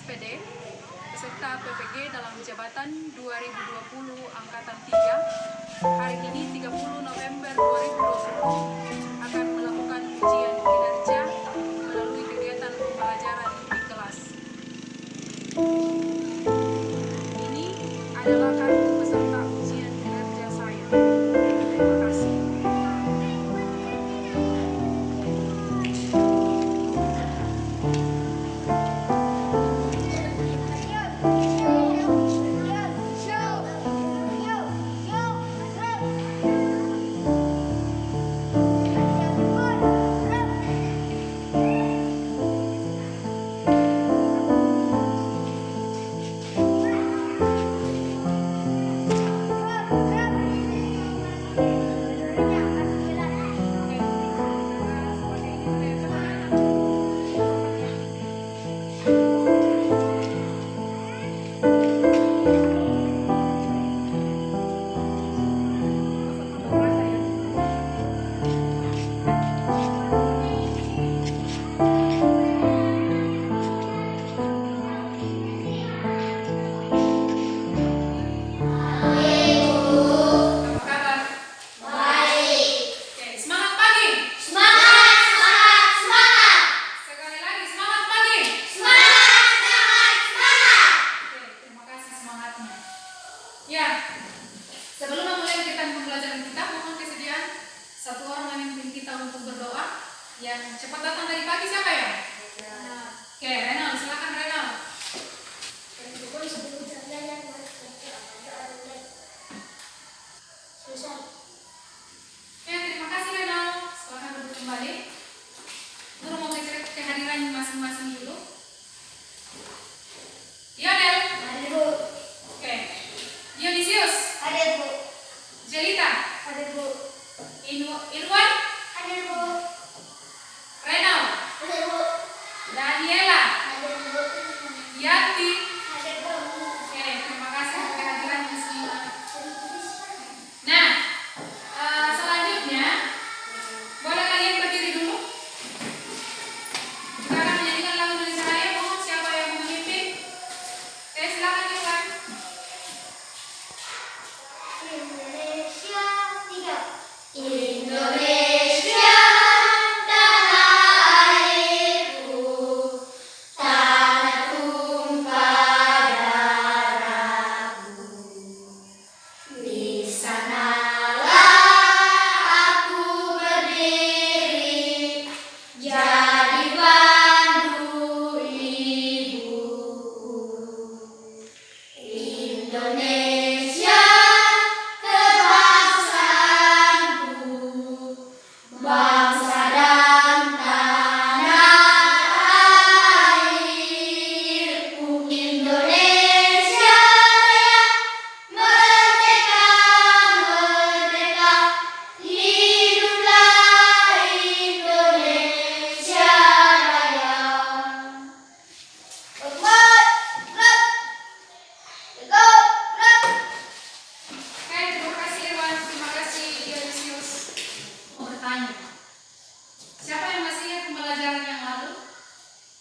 SPD peserta PPG dalam jabatan 2020 Angkatan 3 hari ini 30 November 2020 akan melakukan ujian kinerja melalui kegiatan pembelajaran di kelas. Ini adalah kartu peserta ujian kinerja saya. Terima kasih. Ya, sebelum memulai kegiatan pembelajaran kita, mohon kesediaan satu orang memimpin kita untuk berdoa. Yang cepat datang dari pagi siapa ya? Oke, Renal, silakan Renal. Oke, terima kasih Renal. Silakan duduk kembali. Guru mau cek kehadiran masing-masing dulu. Yonel. Hadir, Bu. Oke. Dionisius. Hadir, Bu. Jelita. Hadir, Bu. Irwan. Hadir, Bu. Renal. Hadir, Bu. Daniela. Hadir, Bu. Yanti. Hadir, Bu. Oke, terima kasih untuk kehadirannya semua. Nah, selanjutnya boleh kalian berdiri dulu. Kita akan menyanyikan lagu Indonesia Raya. Mohon siapa yang memimpin? Oke, silakan Irwan. Indonesia 3. Indonesia tanah airku, tanah tumpah darahku. Di sanalah aku berdiri, jadi pandu ibuku. Indonesia kebangsaanku, bangsa dan tanah airku. Indonesia Raya, merdeka, merdeka, hiduplah Indonesia Raya. Oke, terima kasih Irwan. Terima kasih Dionisius. Mau bertanya. Siapa yang masih ingat pembelajaran yang lalu?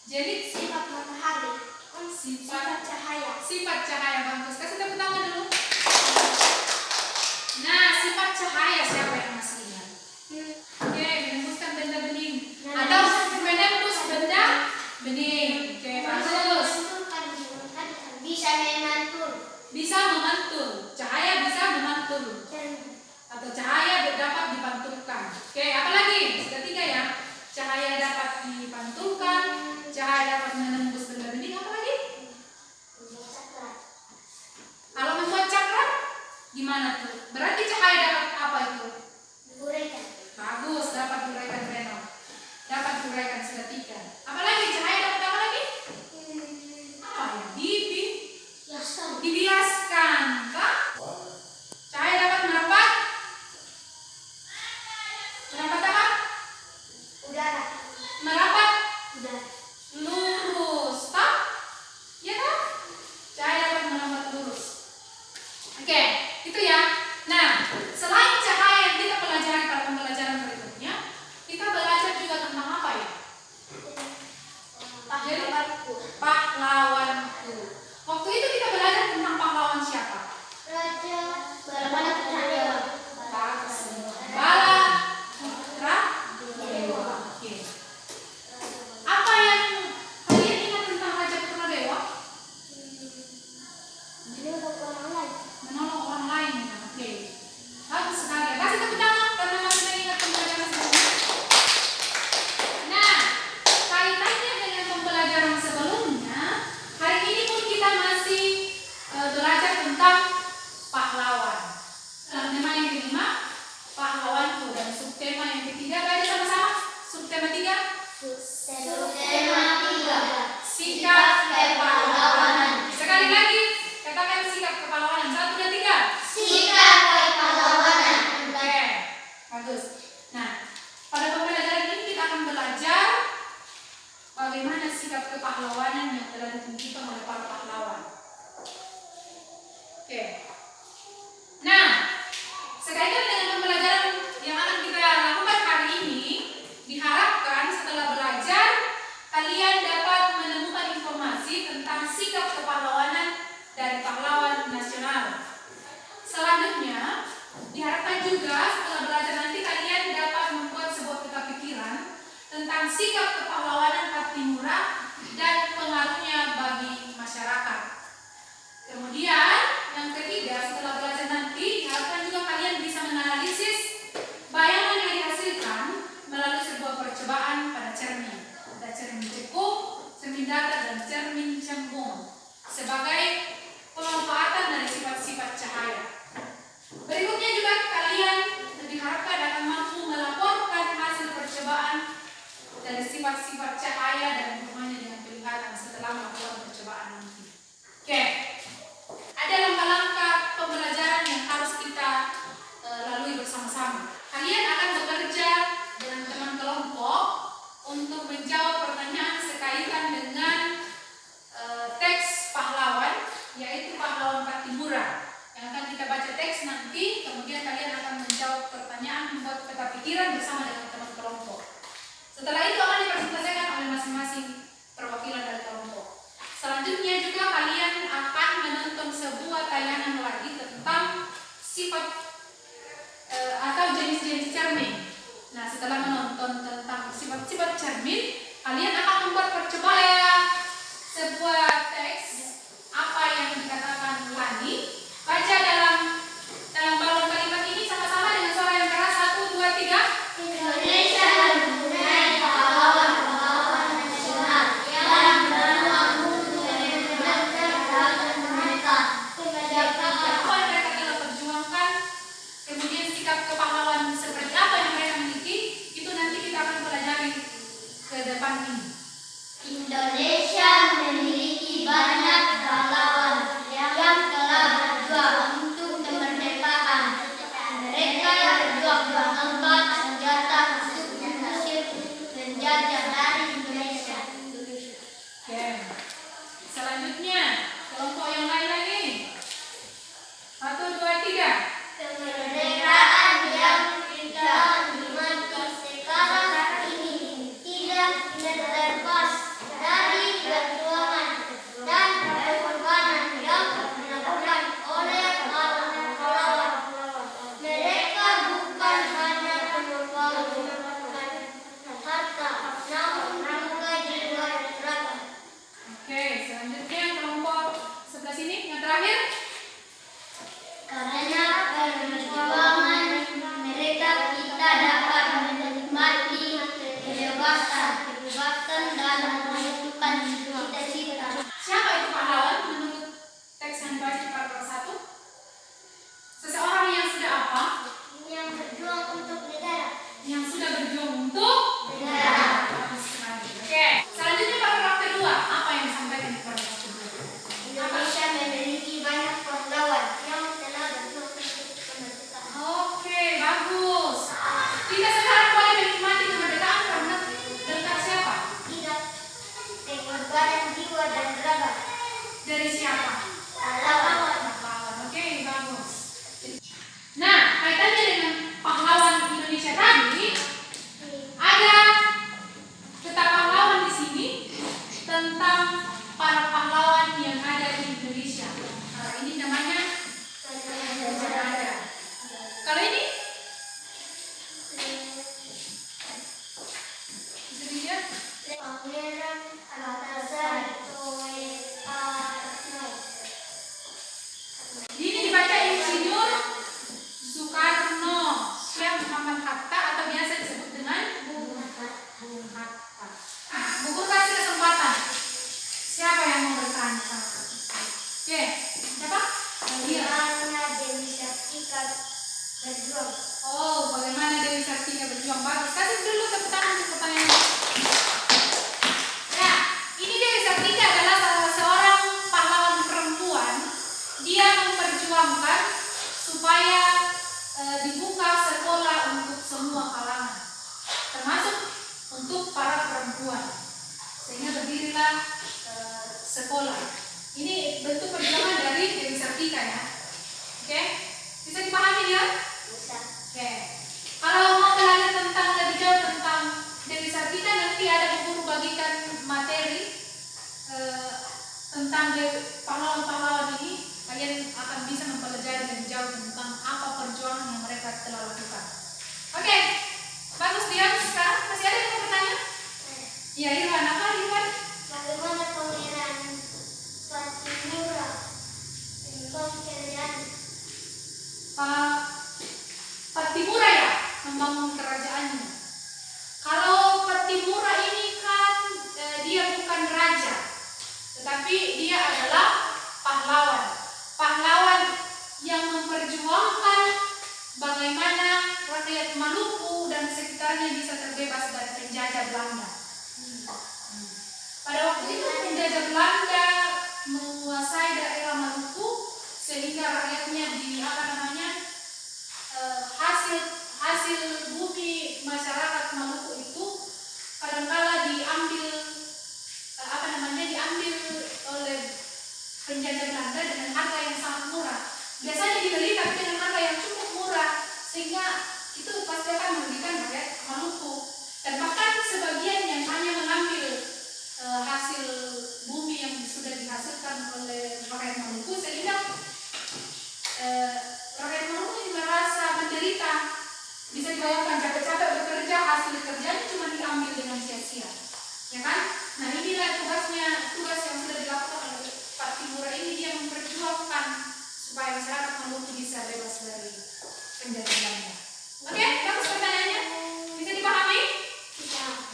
Jadi Sifat matahari, sifat cahaya. sifat cahaya, bagus. Kasih tepuk tangan dulu. Nah, sifat cahaya siapa yang masih ingat? Oke, menembuskan benda bening atau menembus benda bening. Oke, bagus. Bisa memantul. Bisa memantul. Cahaya bisa memantul atau cahaya dapat dipantulkan. Oke, apa lagi? Ketiga ya. Cahaya dapat dipantulkan, cahaya dapat menembus benda bening. Apa lagi? Kalau membuat cakram, gimana tuh? Berarti cahaya dapat apa itu? Diuraikan. Bagus, dapat diuraikan Reno. Dapat diuraikan sudah tiga. Apa lagi? Cahaya dapat apa lagi? Apa ya? Dibiaskan. Kah? Cahaya dapat merambat. Merambat apa? Udara. Merambat Udara. lurus. Toh? Ya toh? Cahaya dapat merambat lurus. Oke, itu ya. Nah, selain cahaya yang kita pelajari pada pembelajaran berikutnya, kita belajar juga tentang apa ya? Jadi pahlawan sikap kepahlawanan Patimura dan pengaruhnya bagi masyarakat. Kemudian yang ketiga, setelah belajar nanti diharapkan juga kalian bisa menganalisis bayangan yang dihasilkan melalui sebuah percobaan pada cermin. Ada cermin cekung, cermin datar, dan cermin cembung sebagai pemanfaatan dari sifat-sifat cahaya. Berikutnya juga kalian diharapkan akan mampu melaporkan hasil percobaan dari sifat-sifat cahaya dan hubungannya dengan penglihatan setelah melakukan percobaan nanti. Oke, ada langkah-langkah pembelajaran yang harus kita lalui bersama-sama. Kalian akan bekerja dengan teman kelompok untuk menjawab pertanyaan sekaitan dengan teks pahlawan, yaitu pahlawan Patimura. Yang akan kita baca teks nanti, kemudian kalian akan menjawab pertanyaan, membuat peta pikiran bersama dengan teman kelompok. Setelah itu akan dipresentasikan oleh masing-masing perwakilan dari kelompok. Selanjutnya juga kalian akan menonton sebuah tayangan lagi tentang sifat atau jenis-jenis cermin. Nah, setelah menonton tentang sifat-sifat cermin, kalian akan membuat percobaan sebuah teks apa yang dikatakan Lani. Baca dalam balon kalimat ini sama-sama dengan suara yang keras. 1, 2, 3. Indonesia mempunyai pahlawan-pahlawan nasional yang berjuang untuk kemerdekaan mereka. Apa yang mereka telah perjuangkan, kemudian sikap kepahlawan seperti apa yang mereka miliki, itu nanti kita akan pelajari ke depan ini. Indonesia memiliki banyak pahlawan yang telah berjuang untuk kemerdekaan. Mereka berjuang mengangkat senjata untuk mengusir penjajah dari Indonesia. Oke. Selanjutnya, kelompok yang lain lagi. 1, 2, 3. Kemerdekaan yang kita nikmati sekarang ini tidak terlepas dari perjuangan dan pengorbanan yang dilakukan oleh pahlawan. Mereka bukan hanya mengorbankan harta, namun juga jiwa dan raga. Oke, selanjutnya kelompok sebelah sini yang terakhir. Karena perjuangan mereka kita dapat menikmati kebebasan dan menentukan cita-cita. Siapa itu pahlawan menurut teks yang dibaca di paragraf 1? Seseorang yang sudah apa? Yang berjuang untuk negara. Yang sudah berjuang untuk Negara. Bagus sekali. Oke, selanjutnya paragraf kedua. Apa yang disampaikan di paragraf kedua? Indonesia memiliki banyak pahlawan yang telah berjuang untuk kemerdekaan. Oke, bagus. Kita sekarang boleh menikmati kemerdekaan karena berkat siapa? Tidak pengorbanan jiwa dan raga. Dari siapa? Pahlawan. Pahlawan. Oke, bagus. Nah, kaitannya dengan pahlawan Indonesia tadi, ada peta pahlawan di sini tentang para pahlawan yang ada di Indonesia. Nah, ini namanya ada. Kalau ini bisa dilihat. Pangeran Antasari Soekarno. Ini dibaca Insinyur Soekarno, Syekh Muhammad Hatta atau biasa disebut dengan Bung Hatta. Bu Guru kasih kesempatan. Siapa yang mau bertanya? Oke, siapa? Iya. Bagaimana Dewi Sartika berjuang? Oh, bagaimana Dewi Sartika berjuang? Bagus. Kasih dulu tepuk tangan untuk pertanyaan. Ya, ini Dewi Sartika adalah salah seorang pahlawan perempuan. Dia memperjuangkan supaya dibuka sekolah untuk semua kalangan, termasuk untuk para perempuan. Sehingga berdirilah sekolah. Ini bentuk perjuangan dari Dewi Sartika ya. Oke, bisa dipahami ya? Bisa. Oke. Kalau mau belajar tentang lebih jauh tentang Dewi Sartika, nanti ada guru bagikan materi tentang pahlawan-pahlawan ini. Kalian akan bisa mempelajari lebih jauh tentang apa perjuangan yang mereka telah lakukan. Oke, bagus Dian. Sekarang masih ada yang mau bertanya? membangun kerajaannya. Kalau Patimura ini kan dia bukan raja, tetapi dia adalah pahlawan. Pahlawan yang memperjuangkan bagaimana rakyat Maluku dan sekitarnya bisa terbebas dari penjajah Belanda. Pada waktu itu penjajah Belanda menguasai daerah Maluku sehingga rakyatnya hasil bumi masyarakat Maluku itu kadangkala diambil oleh penjajah Belanda dengan harga yang sangat murah. Biasanya dibeli tapi dengan harga yang cukup murah, sehingga itu pasti akan merugikan rakyat Maluku. Dan bahkan sebagian yang hanya mengambil hasil bumi yang sudah dihasilkan oleh rakyat Maluku, sehingga rakyat Maluku merasa menderita. Bisa dibayangkan capek-capek bekerja, hasil kerjanya cuma diambil dengan sia-sia, ya kan? Nah, inilah tugas yang sudah dilakukan oleh Patimura ini, dia memperjuangkan supaya masyarakat Maluku bisa bebas dari penjajah Belanda. Oke, bagus pertanyaannya, bisa dipahami?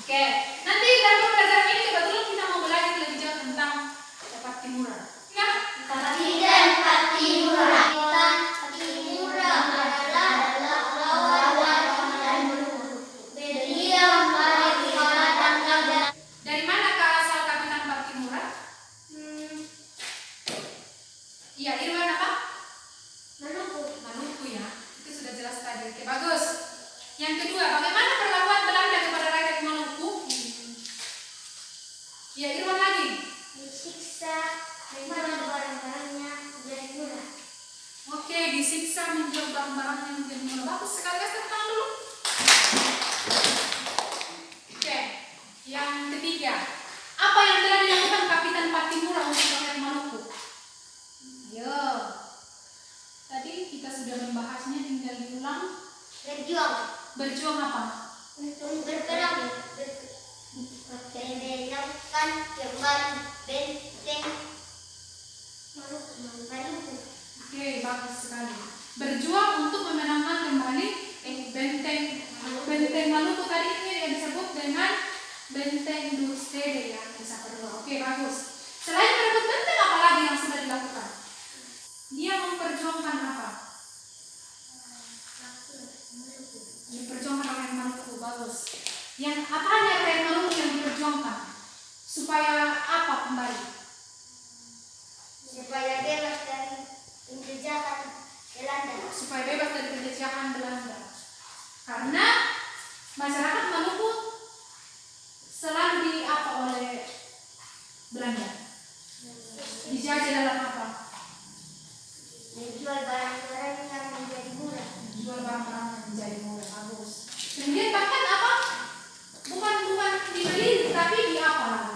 Oke, nanti dalam pembelajaran ini kebetulan kita mau belajar lebih jauh tentang Patimura. Ya? Kapitan Patimura. Patimura adalah pahlawan dari Maluku. Beliau menyelamatkan kabinet. Dari manakah asal Kapitan Patimura? Iya, Irwan apa? Maluku ya. Itu sudah jelas tadi. Oke, bagus. Yang kedua, bagaimana perlakuan Belanda kepada rakyat Maluku? Ya, Irwan lagi. Disiksa, menjual barang-barangnya menjadi murah. Oke, disiksa, menjual barang-barangnya menjadi murah. Bagus sekali, tentang dulu. Oke, yang ketiga, apa yang telah dilakukan Kapitan Patimura untuk rakyat Maluku? Ayo, tadi kita sudah membahasnya, tinggal diulang. Berjuang apa? Untuk berperang, menenangkan kembali benteng Maluku. Oke, bagus sekali. Berjuang untuk memenangkan kembali benteng Maluku. Tadi ini yang disebut dengan benteng Dustede ya, bisa kedua. Oke, bagus. Selain merebut benteng, apa lagi yang sudah dilakukan? Dia memperjuangkan apa? Memperjuangkan rakyat Maluku. Bagus. Yang apanya rakyat Maluku yang diperjuangkan? Supaya apa kembali? Supaya bebas dari penjajahan Belanda. Supaya bebas dari penjajahan Belanda. Karena masyarakat Maluku selalu diapa oleh Belanda. Dijajah dalam apa? Menjual barang-barang yang menjadi murah. Jual barang-barang yang menjadi murah. Bagus. Kemudian bahkan apa? Bukan dibeli, tapi diapa lagi?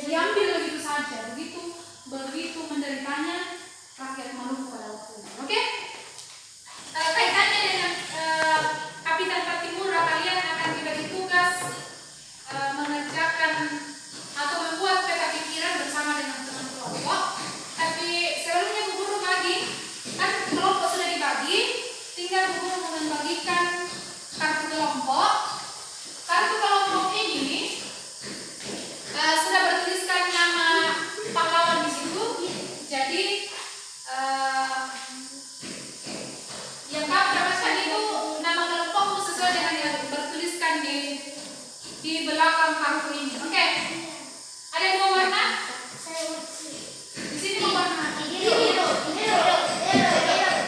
Diambil begitu saja. Begitu menderitanya rakyat Maluku pada waktu itu. Oke? Kaitannya dengan Kapitan Patimura, kalian akan diberi tugas mengerjakan atau membuat peta pikiran bersama dengan teman kelompok. Tapi sebelumnya Bu Guru bagi, kan kelompok sudah dibagi, tinggal Bu Guru membagikan kartu kelompok. Kartu kelompok ini sudah bertuliskan nama pahlawan di situ. Jadi yang kamu dapatkan itu nama kelompokmu sesuai dengan yang bertuliskan di belakang kartu ini. Oke? Ada dua warna? Di sini dua warna.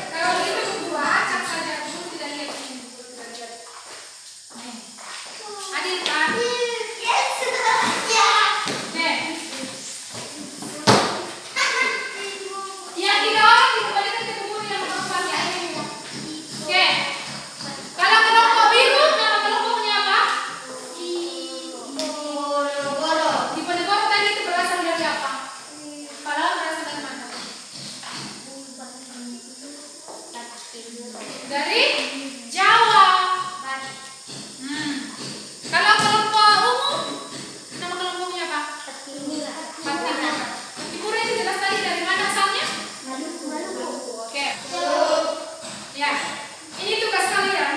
Kalau itu Bu acak saja, Bu tidak lihat ini. Adil kan? Yang tiga orang dikembalikan ke tubuh yang perempuan ya. Oke. Kalau kelompok biru, nama kelompoknya apa? Di Ponegoro tadi itu berasal dari apa? Padahal berasal dari mana? Dari Jawa. Kalau kelompok umum, nama kelompoknya apa? Patimura. Patimura itu jelas tadi dari mana asalnya? Oke. Ya, ini tugas kalian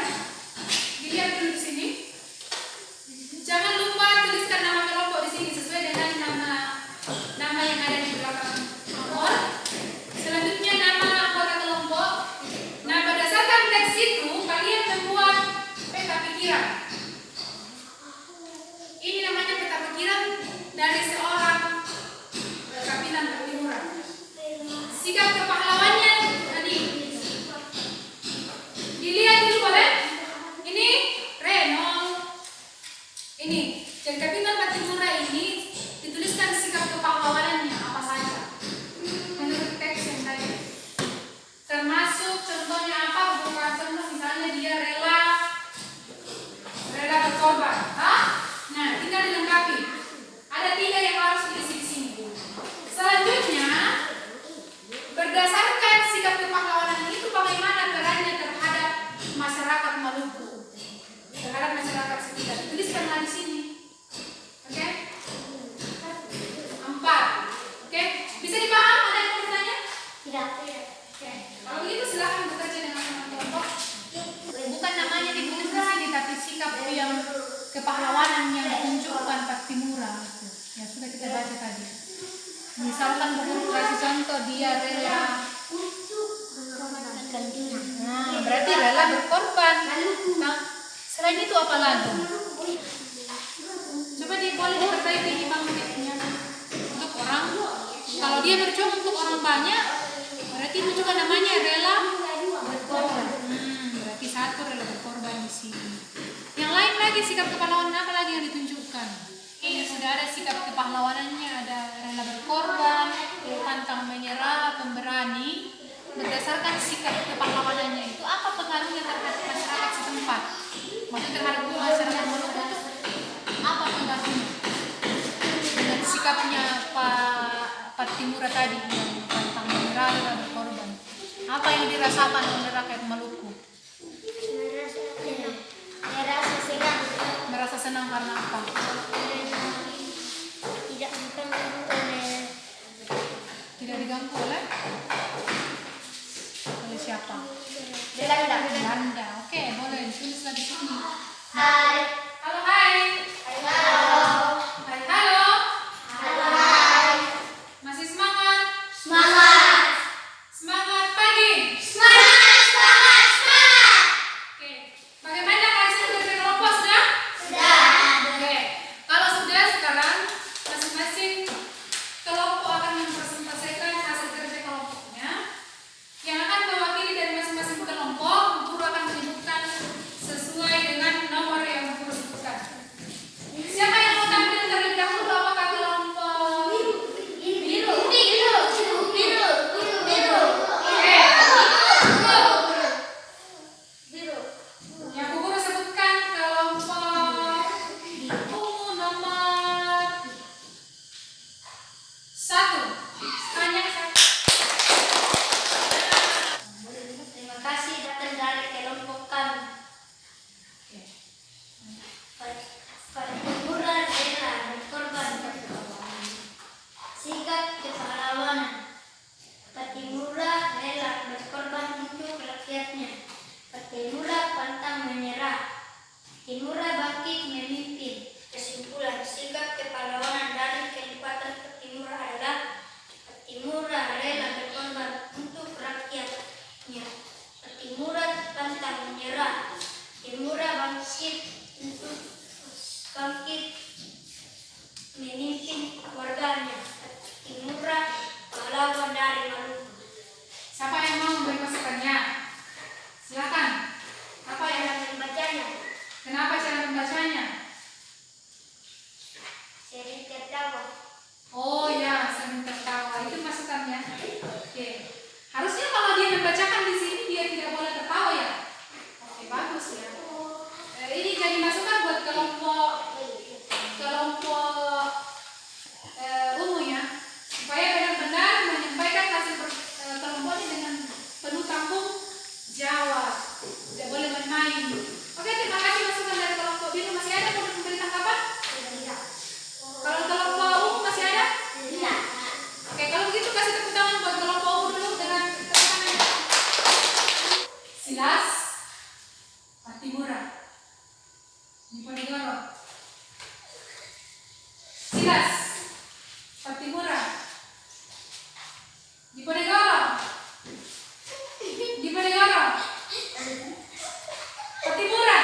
pikiran. Ini namanya peta pikiran dari seorang Kapitan Patimura. Sikap kepahlawannya tadi dilihat dulu boleh. Ini Renol. Ini dan Kapitan Patimura ini dituliskan sikap kepahlawanannya apa saja menurut teks yang tadi. Termasuk contohnya apa? Bukan contoh misalnya dia rela berkorban. Nah, tinggal dilengkapi. Ada 3 yang harus diisi di sini. Selanjutnya, berdasarkan sikap kepahlawanan itu bagaimana perannya terhadap masyarakat Maluku, terhadap masyarakat sekitar. Tuliskan di sini. Oke? 4. Oke? Bisa dipaham? Ada yang mau bertanya? Tidak. Oke. Kalau begitu silakan bekerja dengan kelompok. Bukan namanya ditulis di sini, tapi sikap yang kepahlawanan yang ditunjukkan Patimura. Ya sudah kita baca tadi. Misalkan Bu kasih contoh dia rela. Nah, berarti rela berkorban. Nah, selain itu apa lagi? Coba dia boleh diperbaiki di bangkitnya untuk orang. Kalau dia berjuang untuk orang banyak, berarti itu juga namanya rela berkorban. Berarti 1 rela berkorban di sini. Yang lain lagi sikap kepahlawanan apa lagi yang ditunjukkan? Ini sudah ada sikap kepahlawanannya, ada rela berkorban, pantang menyerah, pemberani. Berdasarkan sikap kepahlawanannya itu apa pengaruhnya terhadap masyarakat setempat? Maksudnya terhadap masyarakat Maluku itu apa pengaruhnya? Dengan sikapnya Pak Patimura tadi yang pantang menyerah, rela berkorban. Apa yang dirasakan oleh rakyat Maluku? Merasa senang. Merasa senang karena apa? Tidak diganggu oleh siapa? Belanda. Oke, boleh ditulis lagi sini. Hai. Halo, hai. Halo. Hai, halo. Hai. Masih semangat? Semangat. Semangat pagi. Semangat. Oke. Bagaimana hasil kerja kelompok sudah? Sudah. Oke. Kalau sudah, sekarang masing-masing kelompok akan mempresentasikan hasil kerja kelompoknya. Yang akan mewakili dari masing-masing kelompok, guru akan menyebutkan sesuai dengan nomor yang guru sebutkan. Siapa yang mau tampil terlebih dahulu? Apakah kelompok biru? Yang Bu Guru sebutkan kelompok nomor 1. Tanya Terima kasih datang dari kelompok kami. Patimura rela berkorban. Sikap kepahlawanan. Patimura rela berkorban untuk rakyatnya. Patimura pantang menyerah. Patimura bangkit memimpin. Kesimpulan, sikap kepahlawanan dari kelipatan Patimura adalah Patimura rela berkorban untuk rakyatnya. Patimura pantang menyerah. Patimura bangkit memimpin warganya. Patimura pahlawan dari Maluku. siapa yang mau memberi masukannya? Silakan. Apa yang Cara membacanya, Kenapa cara membacanya? sering tertawa. Oh ya, sering tertawa. Itu masukannya. Oke. Harusnya kalau dia membacakan di sini dia tidak boleh tertawa ya. Oke, bagus ya. Ini jadi masukan buat kelompok umum ya, supaya benar-benar menyampaikan hasil kelompoknya dengan penuh tanggung jawab. Tidak boleh main-main. Oke, terima kasih masukan dari kelompok biru. Masih ada yang memberi tanggapan? Kalau kelompok umum masih ada? Tidak. Oke, kalau begitu kasih tepuk tangan buat kelompok umum dulu dengan tepuk tangan. Silas Patimura Diponegoro. Silas Patimura Diponegoro. Diponegoro. Patimura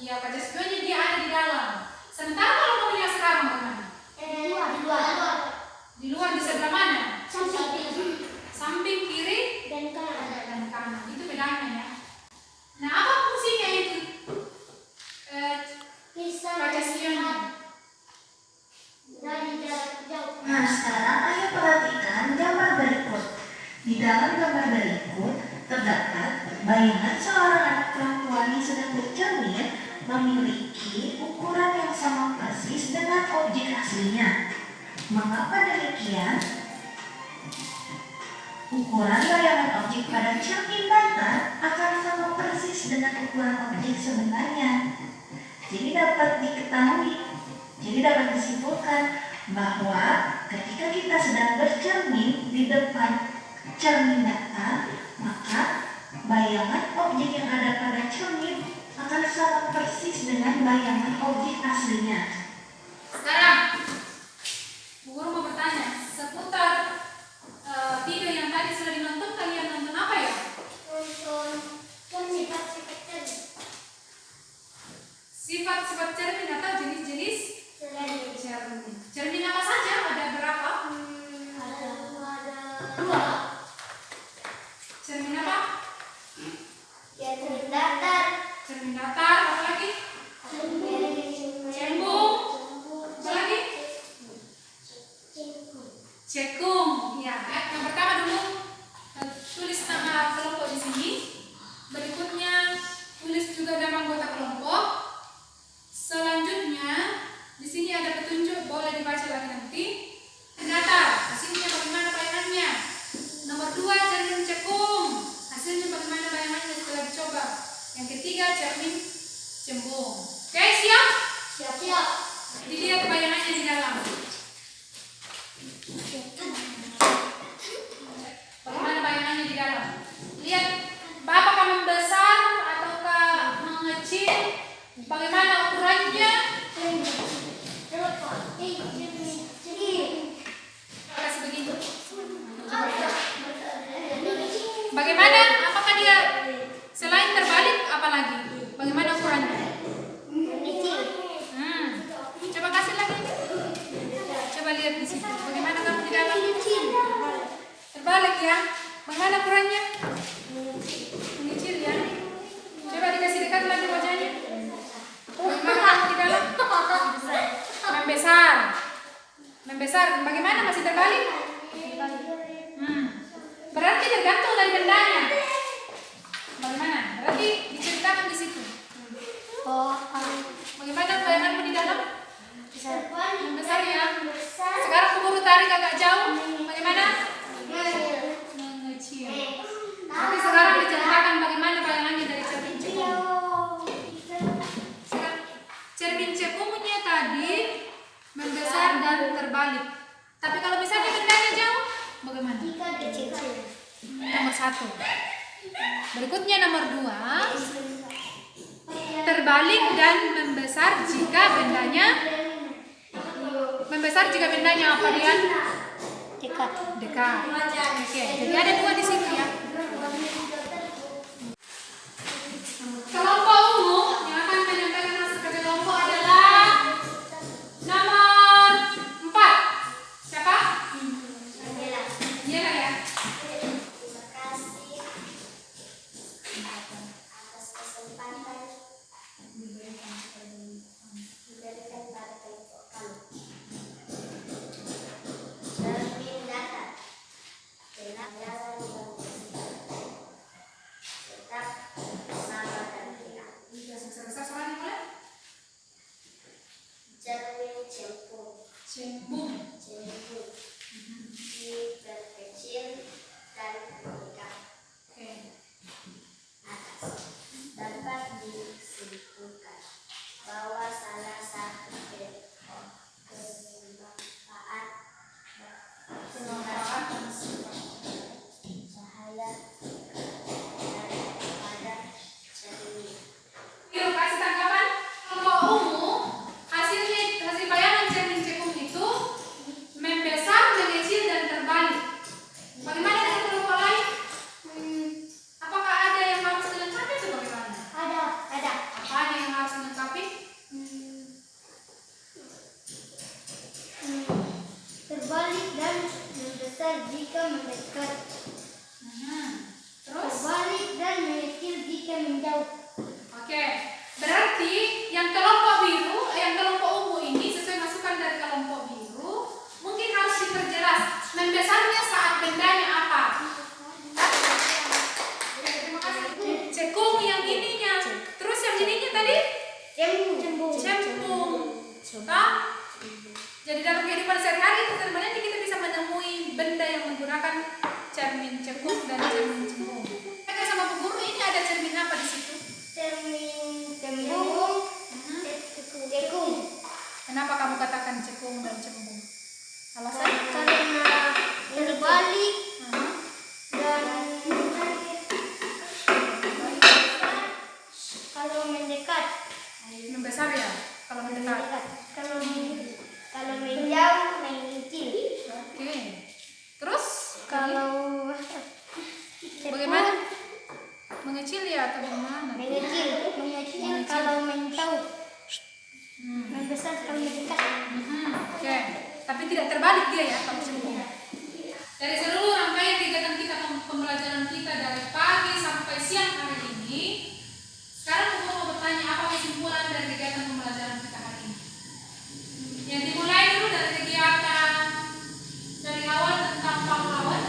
Iya, pada spionnya dia ada di dalam. Sementara kalau mobilnya sekarang bagaimana? Di luar. Di luar di sebelah mana? Samping. Samping, kiri, Dan kanan. dan kanan. Itu bedanya ya. Nah, apa fungsinya itu? Bisa Kaca spionnya. melihat dari jarak jauh. Nah, sekarang ayo perhatikan gambar berikut. Di dalam gambar berikut terdapat bayangan seorang anak perempuan yang sedang bercermin memiliki ukuran yang sama persis dengan objek aslinya. Mengapa demikian? Ukuran bayangan objek pada cermin datar akan sama persis dengan ukuran objek sebenarnya. Jadi dapat disimpulkan bahwa ketika kita sedang bercermin di depan cermin datar, maka bayangan objek yang ada pada cermin akan sama persis dengan bayangan objek aslinya. Sekarang, Bu Guru mau bertanya seputar video yang tadi sudah dinonton, kalian nonton apa ya? Nonton sifat-sifat cermin. Sifat-sifat cermin atau jenis-jenis cermin. Cermin apa saja? Ada berapa? Ada dua. Cermin apa? Cermin datar. Cermin datar, apa lagi? Cembung. Apa lagi? Cekung. Ya, yang pertama dulu tulis nama kelompok di sini. Berikutnya tulis juga nama anggota kelompok. Selanjutnya di sini ada petunjuk, boleh dibaca lagi nanti. Datar, hasilnya bagaimana bayangannya? Nomor 2 cermin cekung, hasilnya bagaimana bayangannya setelah dicoba. Yang ketiga cermin cembung. Oke, siap? Siap. Dilihat bayangannya di dalam. Bagaimana bayangannya di dalam? Lihat, apakah membesar ataukah mengecil? Bagaimana ukurannya? Kasih begini. Bagaimana? Apakah dia selain terbalik apa lagi? Bagaimana ukurannya? Coba kasih lagi. Coba lihat di situ. Bagaimana kamu di dalam? Terbalik ya. Bagaimana ukurannya? Mengecil ya. Coba dikasih dekat lagi wajahnya. Bagaimana kamu di dalam? Membesar. Membesar. Bagaimana masih terbalik? Berarti tergantung dari bendanya. Bagaimana? Berarti diceritakan di situ. Bagaimana bayanganmu di dalam? Membesar ya. Sekarang guru tarik agak jauh. Bagaimana? Mengecil. Tapi sekarang diceritakan bagaimana bayangannya dari cermin cekung. Cermin cekungnya tadi membesar dan terbalik. Tapi kalau misalnya bendanya jauh, bagaimana? Nomor 1. Berikutnya nomor 2, terbalik dan membesar jika bendanya apa dia? Dekat. Oke, jadi ada 2 di situ ya. Kelompok umum yang akan menyampaikan hasil kerja kelompok adalah nomor 4. Siapa? Dia lah ya. Terima kasih atas kesempatan diberikan pada kelompok kami. Cermin datar. Jalan yang tetap sama dan hilang. Besar-besar soalnya boleh? Cermin cembung. Cembung. Diperkecil dan meningkat Oke. atas. Dapat disimpulkan bahwa salah satu bermanfaat cahaya daripada cermin. Yuk kasih tanggapan. Kelompok umum hasil bayangan cermin cekung itu membesar, mengecil dan terbalik. Bagaimana dengan kelompok lain? Apakah ada yang harus dilengkapi atau bagaimana? Ada. Apa yang harus dilengkapi? cembung. Toh? Jadi dalam kehidupan sehari-hari itu sebenarnya kita bisa menemui benda yang menggunakan cermin cekung dan cermin cembung. Kakak sama Bu Guru, ini ada cermin apa di situ? Cermin cembung, cekung. Kenapa kamu katakan cekung dan cembung? Alasan? Karena terbalik dan kalau mendekat. Membesar ya? Kalau mendekat. Kalau menjauh mengecil. Oke. Terus? Kalau Bagaimana? Mengecil ya atau bagaimana? mengecil kalau menjauh. Membesar kalau mendekat. Oke. Tapi tidak terbalik dia ya kalau cembung. Dari seluruh rangkaian kegiatan kita pembelajaran kita dari pagi sampai siang hari ini, sekarang aku mau bertanya apa kesimpulan dari kegiatan pembelajaran kita hari ini. Yang dimulai dulu dari kegiatan dari awal tentang pahlawan.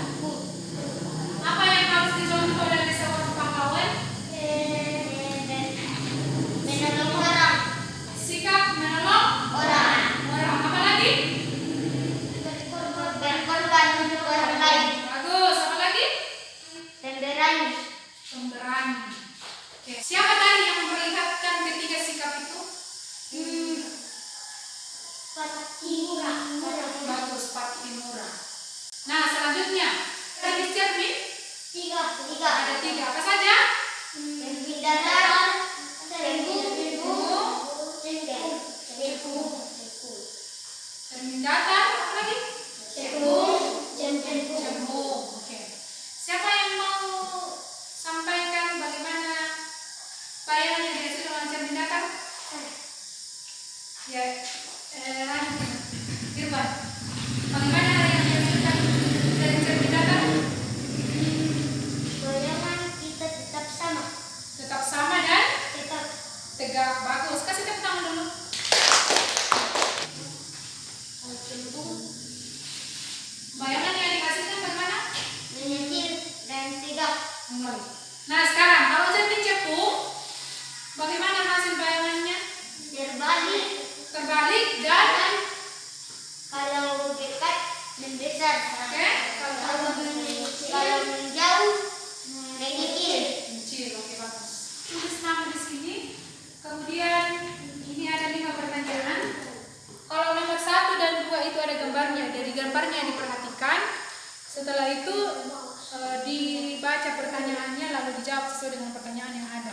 Apa yang harus dicontoh dari seorang pahlawan? Menolong orang. Sikap menolong Orang. Apa lagi? Berkorban untuk orang lain. Bagus. Apa lagi? Pemberani. Pemberani. Oke. Siapa tadi yang memperlihatkan ketiga sikap itu? Patimura. Bagus, Pak Timura. Nah, selanjutnya tadi cermin Tiga. ada 3. Apa saja? Cermin datar. Cermin datar. Apa lagi? Cembung. Cembung. Oke. Siapa yang mau sampaikan bagaimana bayangan yang dihasilkan dengan cermin datar? Ya, Irwan. Bagaimana yang dihasilkan dari cermin datar? Bayangan kita tetap sama. Tetap sama dan Tetap tegak. Bagus. Kasih tepuk tangan dulu. Bayangan yang dihasilkan bagaimana? mengecil dan tegak. Nah, sekarang kalau cermin cekung, bagaimana hasil bayangannya? Terbalik. Terbalik dan Kalau dekat membesar. oke, Kalau menjauh mengecil. kecil. Oke, bagus. Tulis nama di sini. Kemudian ini ada 5 pertanyaan. Kalau nomor 1 dan 2 itu ada gambarnya. Dari gambarnya diperhatikan. Setelah itu dibaca pertanyaannya lalu dijawab sesuai dengan pertanyaan yang ada.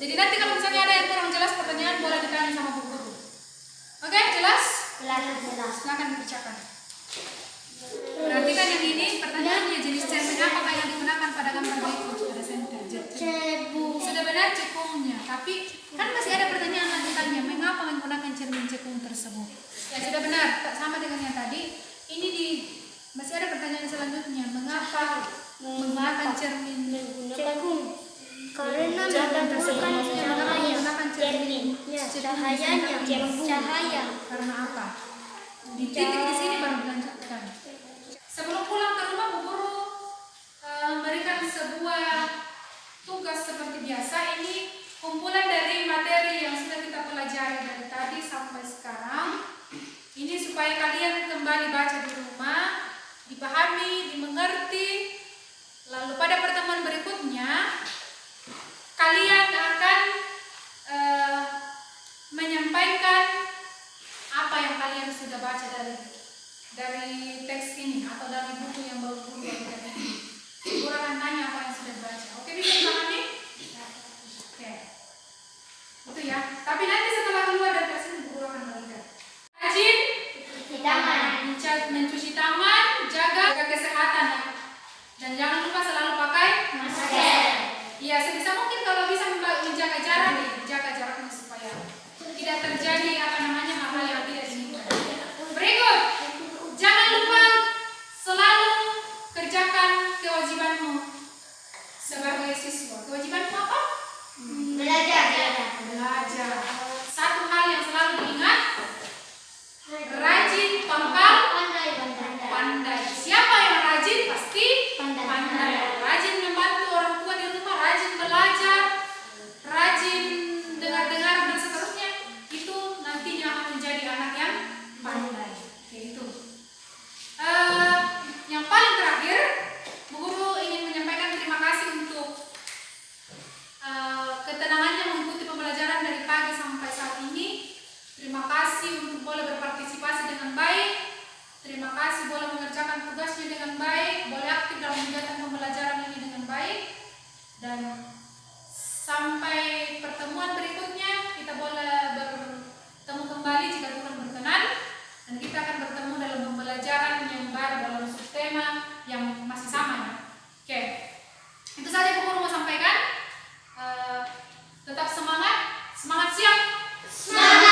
Jadi nanti kalau misalnya ada yang kurang jelas pertanyaan boleh ditanya sama Bu Guru. Oke, jelas? Jelas. Silakan dibacakan. Perhatikan yang ini pertanyaannya jenis cermin apa yang digunakan pada gambar berikut. Ada center. Cembung. Sudah benar cekungnya, tapi kan masih ada pertanyaan lanjutannya. Mengapa menggunakan cermin cekung tersebut? Ya sudah benar, tak sama dengan yang tadi. Ini masih ada pertanyaan selanjutnya. Mengapa menggunakan cermin Cekung. Karena tersebut? mendapatkan Menggunakan cermin. Cahaya. Karena apa? Di titik di sini baru dilanjutkan. Sebelum pulang ke rumah, Bu Guru memberikan sebuah tugas seperti biasa. Ini kumpulan dari materi yang sudah kita pelajari dari tadi sampai sekarang. Ini supaya kalian kembali baca di rumah, dipahami, dimengerti. Lalu pada pertemuan berikutnya kalian akan menyampaikan apa yang kalian sudah baca dari teks ini atau dari buku yang baru yang kita ini. Guru akan tanya apa yang sudah dibaca. Oke, bisa dipahami? Oke. Itu ya. Tapi nanti setelah keluar dari kelas ini guru akan melihat. Rajin Cuci tangan. mencuci tangan, jaga kesehatan ya. Dan jangan lupa selalu pakai Masker. Iya, sebisa mungkin kalau bisa menjaga jarak jaraknya supaya tidak terjadi hal-hal yang tidak diinginkan. Berikut, jangan lupa selalu kerjakan kewajibanmu sebagai siswa. Kewajibanmu apa? Belajar. Belajar. Satu hal yang selalu diingat, rajin, pangkal, pandai. Siapa yang rajin pasti pandai. Rajin membantu orang tua di rumah, rajin belajar, rajin Semangat!